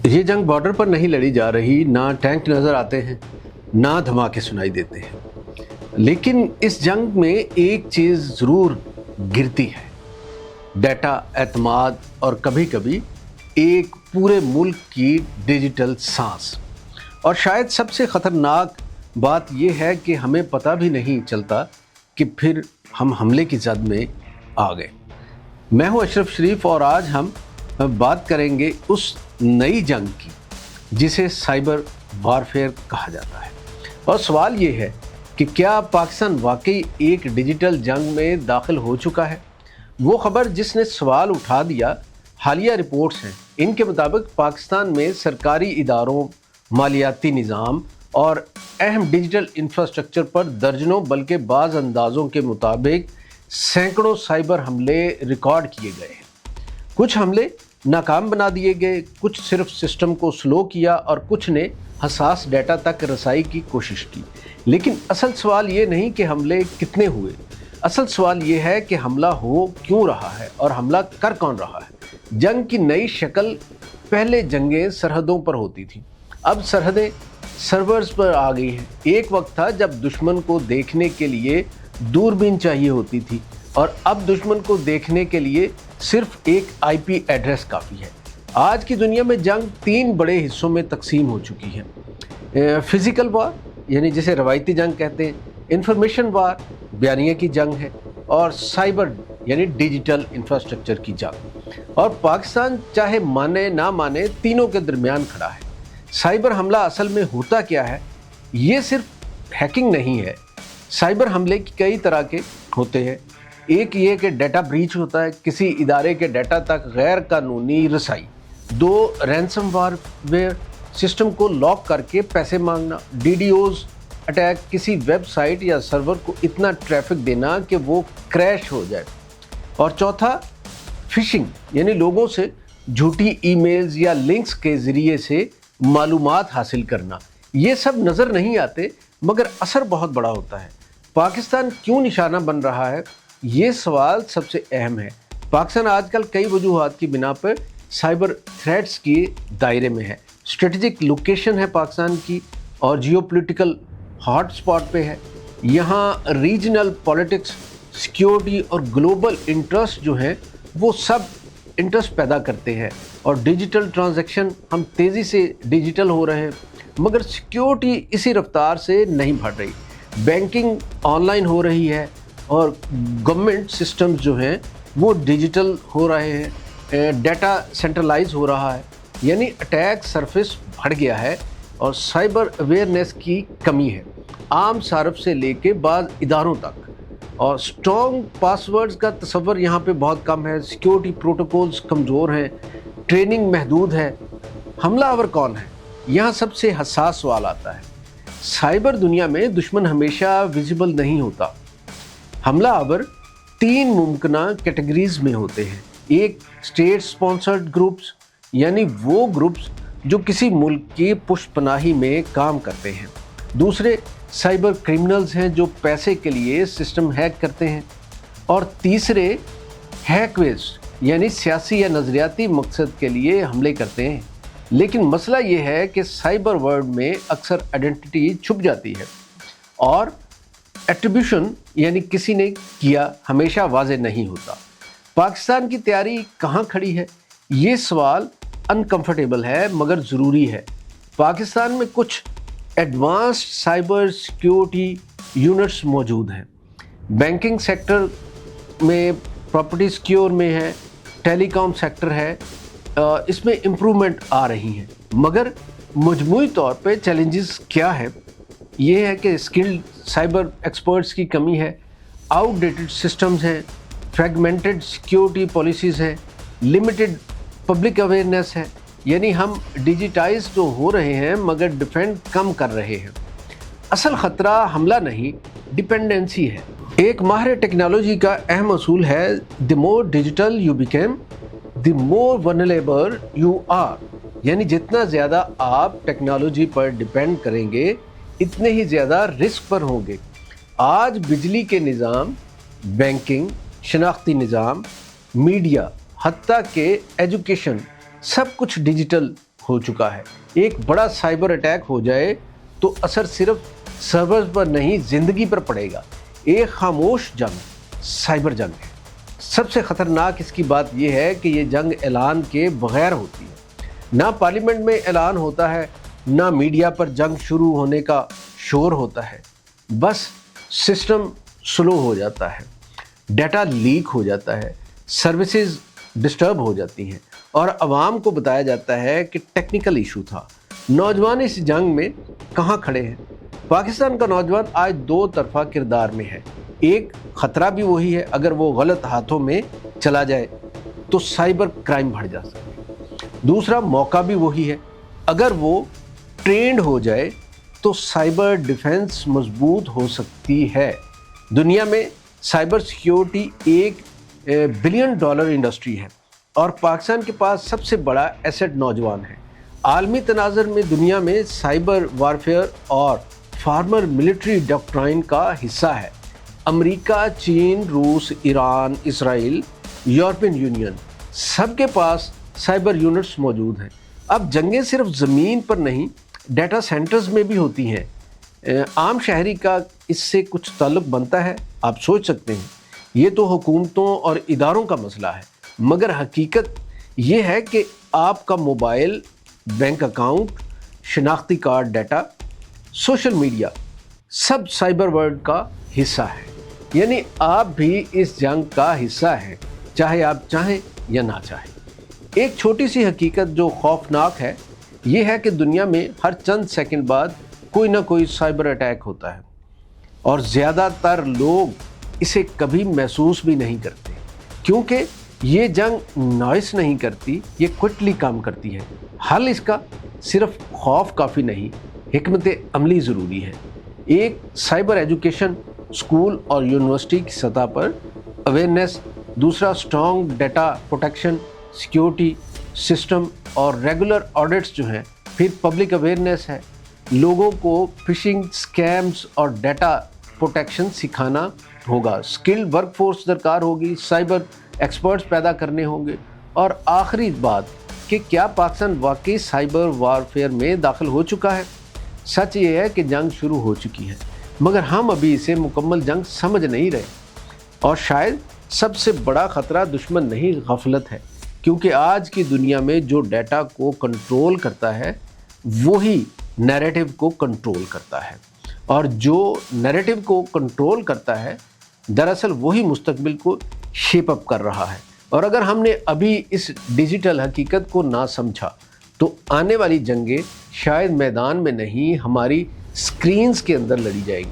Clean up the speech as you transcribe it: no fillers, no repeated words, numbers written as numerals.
ये जंग बॉर्डर पर नहीं लड़ी जा रही, ना टैंक नज़र आते हैं, ना धमाके सुनाई देते हैं, लेकिन इस जंग में एक चीज़ ज़रूर गिरती है, डाटा, एतमाद और कभी कभी एक पूरे मुल्क की डिजिटल सांस। और शायद सबसे ख़तरनाक बात यह है कि हमें पता भी नहीं चलता कि फिर हम हमले की जद में आ गए। मैं हूं अशरफ शरीफ और आज हम बात करेंगे उस नई जंग की जिसे साइबर वारफेयर कहा जाता है। और सवाल ये है कि क्या पाकिस्तान वाकई एक डिजिटल जंग में दाखिल हो चुका है? वो खबर जिसने सवाल उठा दिया हालिया रिपोर्ट्स हैं। इनके मुताबिक पाकिस्तान में सरकारी इदारों, मालियाती निज़ाम और अहम डिजिटल इंफ्रास्ट्रक्चर पर दर्जनों बल्कि बाज़ अंदाज़ों के मुताबिक सैकड़ों साइबर हमले रिकॉर्ड किए गए हैं। कुछ हमले नाकाम बना दिए गए, कुछ सिर्फ सिस्टम को स्लो किया और कुछ ने हसास डाटा तक रसाई की कोशिश की। लेकिन असल सवाल ये नहीं कि हमले कितने हुए, असल सवाल ये है कि हमला हो क्यों रहा है और हमला कर कौन रहा है। जंग की नई शक्ल, पहले जंगें सरहदों पर होती थी, अब सरहदें सर्वर्स पर आ गई हैं। एक वक्त था जब दुश्मन को देखने के लिए दूरबीन चाहिए होती थी और अब दुश्मन को देखने के लिए सिर्फ एक आईपी एड्रेस काफ़ी है। आज की दुनिया में जंग 3 बड़े हिस्सों में तकसीम हो चुकी है। फिज़िकल वार यानी जिसे रवायती जंग कहते हैं, इंफॉर्मेशन वार बयानिया की जंग है, और साइबर यानी डिजिटल इंफ्रास्ट्रक्चर की जंग। और पाकिस्तान चाहे माने ना माने तीनों के दरमियान खड़ा है। साइबर हमला असल में होता क्या है? ये सिर्फ हैकिंग नहीं है। साइबर हमले की कई तरह के होते हैं। एक ये कि डाटा ब्रीच होता है, किसी इदारे के डाटा तक गैर कानूनी रसाई। 2 रैंसम वारवेयर, सिस्टम को लॉक करके पैसे मांगना। डीडोस अटैक, किसी वेबसाइट या सर्वर को इतना ट्रैफिक देना कि वो क्रैश हो जाए। और चौथा फिशिंग यानी लोगों से झूठी ईमेल्स या लिंक्स के ज़रिए से मालूमात हासिल करना। ये सब नज़र नहीं आते मगर असर बहुत बड़ा होता है। पाकिस्तान क्यों निशाना बन रहा है, ये सवाल सबसे अहम है। पाकिस्तान आजकल कई वजूहात की बिना पर साइबर थ्रेट्स के दायरे में है। स्ट्रेटजिक लोकेशन है पाकिस्तान की और जियोपॉलिटिकल हॉट स्पॉट पे है। यहाँ रीजनल पॉलिटिक्स, सिक्योरिटी और ग्लोबल इंटरेस्ट जो हैं वो सब इंटरेस्ट पैदा करते हैं। और डिजिटल ट्रांजैक्शन, हम तेज़ी से डिजिटल हो रहे हैं मगर सिक्योरिटी इसी रफ्तार से नहीं बढ़ रही। बैंकिंग ऑनलाइन हो रही है और गवर्नमेंट सिस्टम्स जो हैं वो डिजिटल हो रहे हैं। डाटा सेंट्रलाइज हो रहा है, यानी अटैक सरफेस बढ़ गया है और साइबर अवेयरनेस की कमी है, आम सार्फ से लेके बाज़ इदारों तक। और स्ट्रॉन्ग पासवर्ड्स का तस्वर यहाँ पे बहुत कम है, सिक्योरिटी प्रोटोकॉल्स कमज़ोर हैं, ट्रेनिंग महदूद है। हमलावर कौन है? यहाँ सबसे हसास सवाल आता है। साइबर दुनिया में दुश्मन हमेशा विजिबल नहीं होता। हमलावर 3 मुमकिना कैटेगरीज में होते हैं। एक स्टेट स्पॉन्सर्ड ग्रुप्स यानी वो ग्रुप्स जो किसी मुल्क की पुष्पनाही में काम करते हैं। दूसरे साइबर क्रिमिनल्स हैं जो पैसे के लिए सिस्टम हैक करते हैं। और तीसरे हैकवेज यानी सियासी या नज़रियाती मकसद के लिए हमले करते हैं। लेकिन मसला ये है कि साइबर वर्ल्ड में अक्सर आइडेंटिटी छुप जाती है और एट्रीब्यूशन यानी किसी ने किया हमेशा वाज़ेह नहीं होता। पाकिस्तान की तैयारी कहाँ खड़ी है? ये सवाल अनकंफर्टेबल है मगर ज़रूरी है। पाकिस्तान में कुछ एडवांस्ड साइबर सिक्योरिटी यूनिट्स मौजूद हैं। बैंकिंग सेक्टर में, प्रॉपर्टी सिक्योर में है, टेलीकॉम सेक्टर है, इसमें इम्प्रूवमेंट आ रही हैं। मगर मजमूई तौर पे चैलेंजेस क्या है? ये है कि स्किल्ड साइबर एक्सपर्ट्स की कमी है, आउटडेटेड सिस्टम्स हैं, फ्रेगमेंटेड सिक्योरिटी पॉलिसीज़ हैं, लिमिटेड पब्लिक अवेयरनेस है। यानी हम डिजिटाइज तो हो रहे हैं मगर डिफेंड कम कर रहे हैं। असल ख़तरा हमला नहीं, डिपेंडेंसी है। एक माहिर टेक्नोलॉजी का अहम असूल है, the more digital you became the more vulnerable you are. यानी जितना ज़्यादा आप टेक्नोलॉजी पर डिपेंड करेंगे इतने ही ज़्यादा रिस्क पर होंगे। आज बिजली के निज़ाम, बैंकिंग, शनाख्ती निज़ाम, मीडिया, हत्ता के एजुकेशन, सब कुछ डिजिटल ہو چکا ہے۔ ایک بڑا سائبر اٹیک ہو جائے تو اثر صرف سرورز پر نہیں، زندگی پر پڑے گا۔ ایک خاموش جنگ سائبر جنگ ہے۔ سب سے خطرناک اس کی بات یہ ہے کہ یہ جنگ اعلان کے بغیر ہوتی ہے۔ نہ پارلیمنٹ میں اعلان ہوتا ہے، نہ میڈیا پر جنگ شروع ہونے کا شور ہوتا ہے۔ بس سسٹم سلو ہو جاتا ہے، ڈیٹا لیک ہو جاتا ہے، سروسز ڈسٹرب ہو جاتی ہیں اور عوام کو بتایا جاتا ہے کہ ٹیکنیکل ایشو تھا۔ نوجوان اس جنگ میں کہاں کھڑے ہیں؟ پاکستان کا نوجوان آج دو طرفہ کردار میں ہے۔ ایک خطرہ بھی وہی ہے، اگر وہ غلط ہاتھوں میں چلا جائے تو سائبر کرائم بڑھ جا سکتا ہے۔ دوسرا موقع بھی وہی ہے، اگر وہ ٹرینڈ ہو جائے تو سائبر ڈیفنس مضبوط ہو سکتی ہے۔ دنیا میں سائبر سیکیورٹی $1 بلین انڈسٹری ہے اور پاکستان کے پاس سب سے بڑا ایسٹ نوجوان ہے۔ عالمی تناظر میں دنیا میں سائبر وارفیئر اور فارمر ملٹری ڈاکٹرائن کا حصہ ہے۔ امریکہ، چین، روس، ایران، اسرائیل، یورپین یونین، سب کے پاس سائبر یونٹس موجود ہیں۔ اب جنگیں صرف زمین پر نہیں، ڈیٹا سینٹرز میں بھی ہوتی ہیں۔ عام شہری کا اس سے کچھ تعلق بنتا ہے؟ آپ سوچ سکتے ہیں یہ تو حکومتوں اور اداروں کا مسئلہ ہے، مگر حقیقت یہ ہے کہ آپ کا موبائل، بینک اکاؤنٹ، شناختی کارڈ ڈیٹا، سوشل میڈیا سب سائبر ورلڈ کا حصہ ہے۔ یعنی آپ بھی اس جنگ کا حصہ ہیں، چاہے آپ چاہیں یا نہ چاہیں۔ ایک چھوٹی سی حقیقت جو خوفناک ہے یہ ہے کہ دنیا میں ہر چند سیکنڈ بعد کوئی نہ کوئی سائبر اٹیک ہوتا ہے اور زیادہ تر لوگ اسے کبھی محسوس بھی نہیں کرتے، کیونکہ یہ جنگ نوائس نہیں کرتی، یہ کوئکلی کام کرتی ہے۔ حل اس کا صرف خوف کافی نہیں، حکمت عملی ضروری ہے۔ ایک سائبر ایجوکیشن اسکول اور یونیورسٹی کی سطح پر اویئرنیس، دوسرا strong data protection security system اور ریگولر آڈٹس جو ہیں، پھر پبلک اویئرنیس ہے۔ لوگوں کو فشنگ، اسکیمز اور ڈیٹا پروٹیکشن سکھانا ہوگا۔ اسکلڈ ورک فورس درکار ہوگی، سائبر ایکسپرٹس پیدا کرنے ہوں گے۔ اور آخری بات کہ کیا پاکستان واقعی سائبر وارفیئر میں داخل ہو چکا ہے؟ سچ یہ ہے کہ جنگ شروع ہو چکی ہے، مگر ہم ابھی اسے مکمل جنگ سمجھ نہیں رہے۔ اور شاید سب سے بڑا خطرہ دشمن نہیں، غفلت ہے، کیونکہ آج کی دنیا میں جو ڈیٹا کو کنٹرول کرتا ہے وہی نیریٹو کو کنٹرول کرتا ہے، اور جو نیریٹو کو کنٹرول کرتا ہے دراصل وہی مستقبل کو شیپ اپ کر رہا ہے۔ اور اگر ہم نے ابھی اس ڈیجیٹل حقیقت کو نہ سمجھا تو آنے والی جنگیں شاید میدان میں نہیں، ہماری اسکرینز کے اندر لڑی جائے گی۔